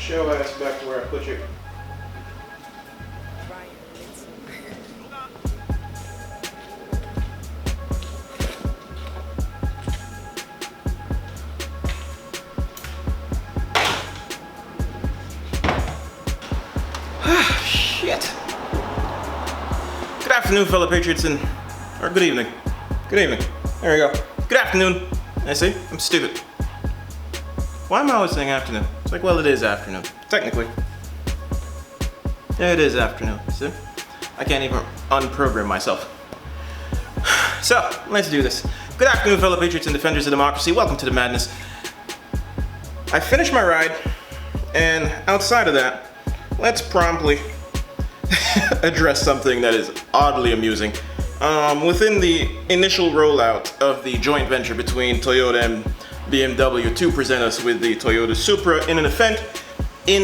Show ass back to where I put you. Shit. Good afternoon, fellow patriots, or good evening. Good evening. There we go. Good afternoon. I see. I'm stupid. Why am I always saying afternoon? It's like, well, it is afternoon. Technically. Yeah, it is afternoon. See? I can't even unprogram myself. So, let's do this. Good afternoon, fellow patriots and defenders of democracy. Welcome to the madness. I finished my ride, and outside of that, let's promptly address something that is oddly amusing. Within the initial rollout of the joint venture between Toyota and BMW to present us with the Toyota Supra in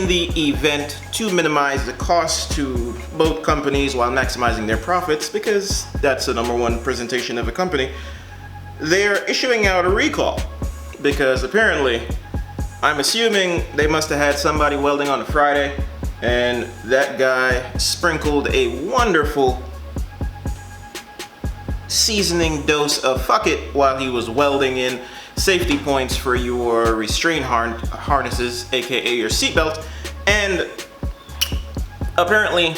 the event to minimize the cost to both companies while maximizing their profits, because that's the #1 presentation of a company, they're issuing out a recall because apparently, I'm assuming they must have had somebody welding on a Friday, and that guy sprinkled a wonderful seasoning dose of fuck it while he was welding in safety points for your restraint harnesses, aka your seatbelt. And apparently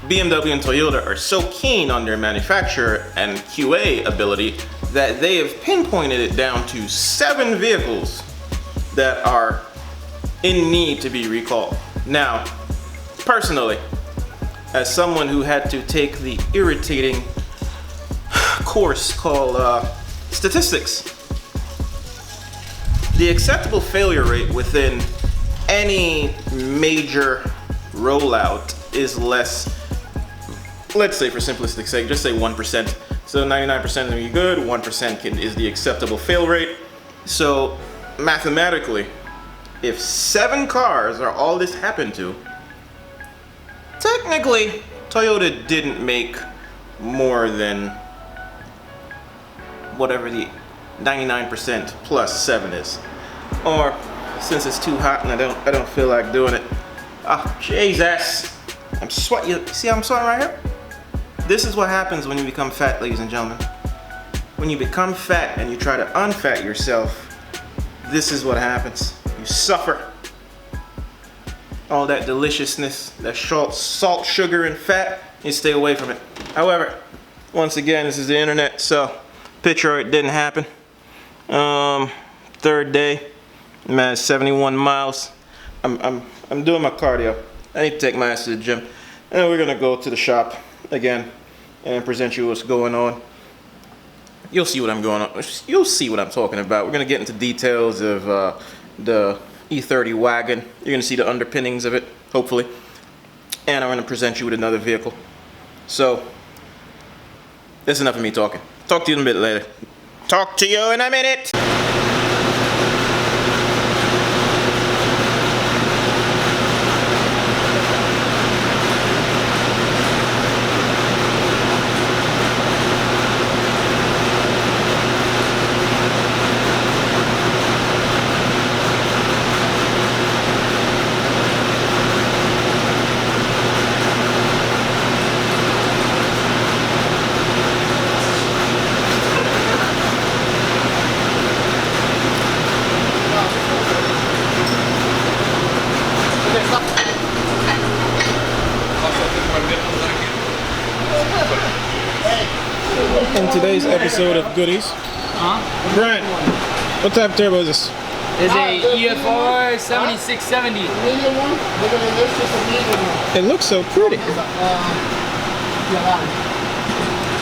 BMW and Toyota are so keen on their manufacturer and QA ability that they have pinpointed it down to 7 vehicles that are in need to be recalled. Now, personally, as someone who had to take the irritating course called statistics, the acceptable failure rate within any major rollout is less, let's say for simplistic sake, just say 1%. So 99% are good, 1% is the acceptable fail rate. So mathematically, if 7 cars are all this happened to, technically Toyota didn't make more than whatever the 99% plus 7 is. Or since it's too hot and I don't feel like doing it. Oh, Jesus. I'm sweating. You see how I'm sweating right here? This is what happens when you become fat, ladies and gentlemen. When you become fat and you try to unfat yourself, this is what happens. You suffer. All that deliciousness, that salt, sugar, and fat, you stay away from it. However, once again, this is the internet, so picture it didn't happen. 3rd day, I'm at 71 miles. I'm doing my cardio. I need to take my ass to the gym, and we're gonna go to the shop again and present you what's going on. You'll see what I'm going on. You'll see what I'm talking about. We're gonna get into details of the E30 wagon. You're gonna see the underpinnings of it, hopefully, and I'm gonna present you with another vehicle. So that's enough of me talking. Talk to you in a bit later. Talk to you in a minute. In today's episode of Goodies, Brian, what type of turbo is this? It's a EFR 7670. It looks so pretty.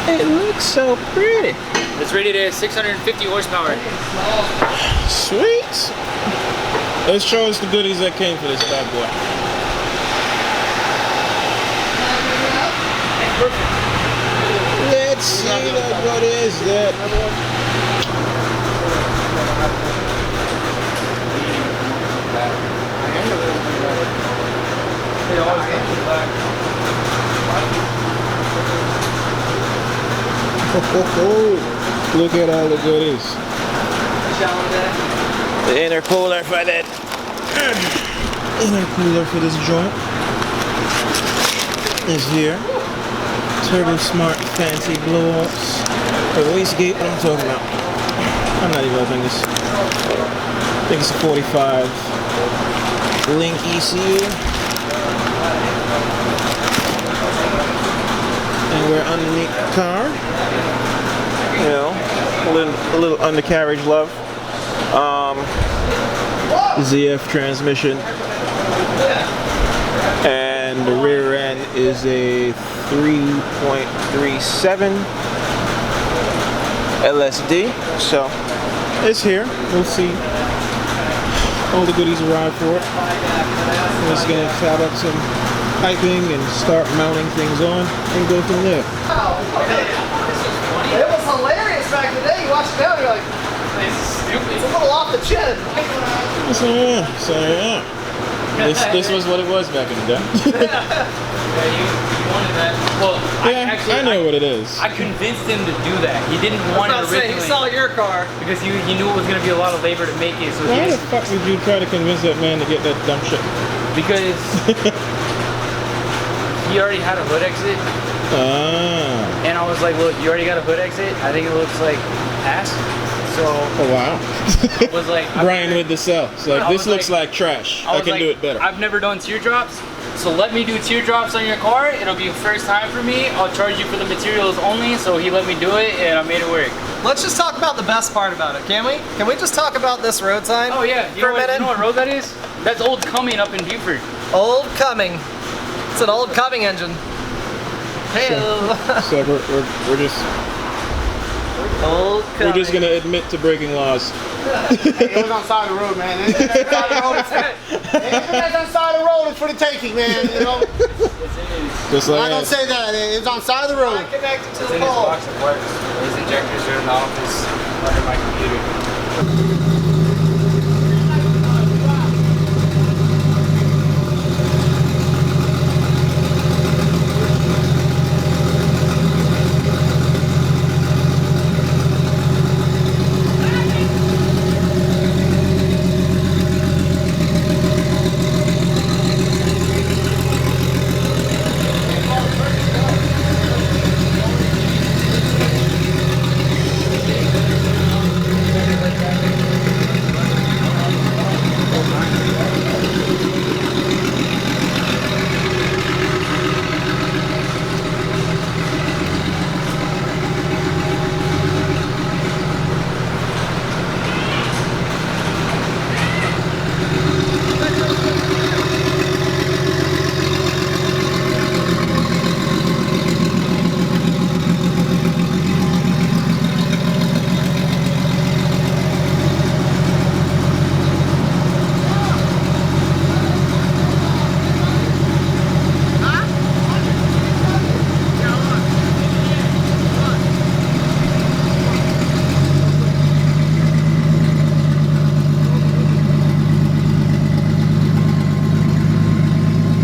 It looks so pretty. It's rated at 650 horsepower. Sweet. Let's show us the goodies that came for this bad boy. Let's see what is that. Look at all the goodies. The intercooler for that. intercooler for this joint is here. Turbo Smart fancy blow-offs. The wastegate, what I'm talking about. I'm not even opening this. I think it's a 45 link ECU. And we're underneath the car. You know, a little undercarriage love. ZF transmission. And the rear end is a 3.37 LSD. So it's here. We'll see. All the goodies arrive for it. I'm just gonna fab up some piping and start mounting things on and go from there. It was hilarious back in the day. You watch it now, you're like, it's a little off the chin. So yeah. This was what it was back in the day. Yeah, you wanted that. Well, Yeah, I know what it is. I convinced him to do that. He didn't want it originally. He saw your car. Because he knew it was going to be a lot of labor to make it. So Why the fuck would you try to convince that man to get that dumb shit? Because he already had a hood exit. Ah. And I was like, look, you already got a hood exit. I think it looks like ass. So Oh wow. I was like, Brian with the cell. It's like, this looks like trash. I can do it better. I've never done teardrops. So let me do teardrops on your car. It'll be first time for me. I'll charge you for the materials only. So he let me do it and I made it work. Let's just talk about the best part about it, can we? Can we just talk about this road sign? Oh yeah, for a minute? You know what road that is? That's Old Cumming up in Buford. Old Cumming. It's an old Cumming engine. Hey. So we're just Old Cumming. we're just gonna admit to breaking laws. It was on the side of the road, man. Anything that's on the road is anything that's on the side of the road is for the taking, man. You know? Just I'm like not gonna say that. It was on the side of the road. Connected to It's the in his pole. box of parts. His injectors are in the office under my computer.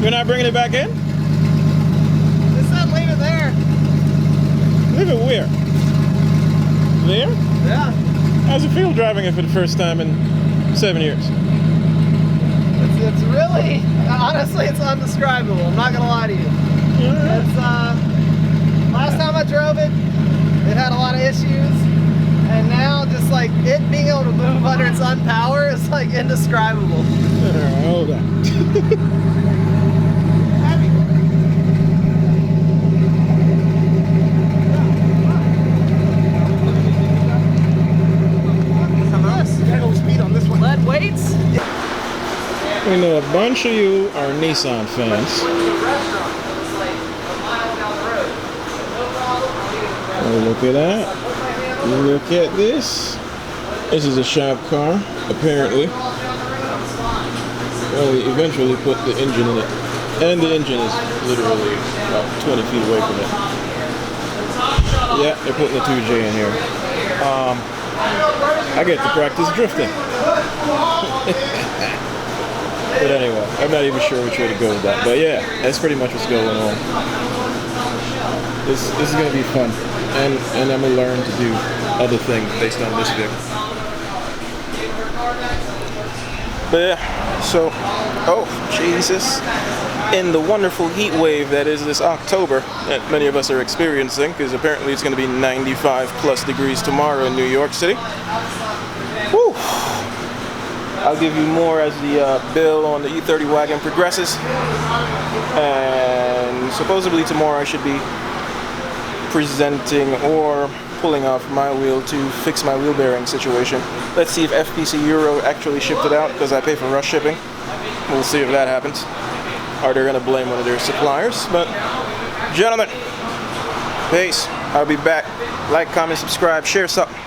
You're not bringing it back in? It said leave it there. Leave it where? There? Yeah. How's it feel driving it for the first time in 7 years? It's really, honestly, it's undescribable. I'm not gonna lie to you. It's, last time I drove it, it had a lot of issues. And now just like it being able to move under its own power is like indescribable. Hold on. Lead weights? We know a bunch of you are Nissan fans. Oh, look at that. Look at this. This is a shop car, apparently. Well, we eventually put the engine in it. And the engine is literally about 20 feet away from it. Yeah, they're putting the 2J in here. I get to practice drifting. But anyway, I'm not even sure which way to go with that. But yeah, that's pretty much what's going on. This is going to be fun. And I'm going to learn to do other things based on this vehicle. But yeah, so Oh, Jesus. In the wonderful heat wave that is this October that many of us are experiencing, because apparently it's going to be 95 plus degrees tomorrow in New York City. Woo! I'll give you more as the bill on the E30 wagon progresses. And supposedly tomorrow I should be presenting or pulling off my wheel to fix my wheel bearing situation. Let's see if FPC Euro actually shipped it out, because I pay for rush shipping. We'll see if that happens. Or they're gonna blame one of their suppliers. But gentlemen, peace. I'll be back. Like, comment, subscribe, share something.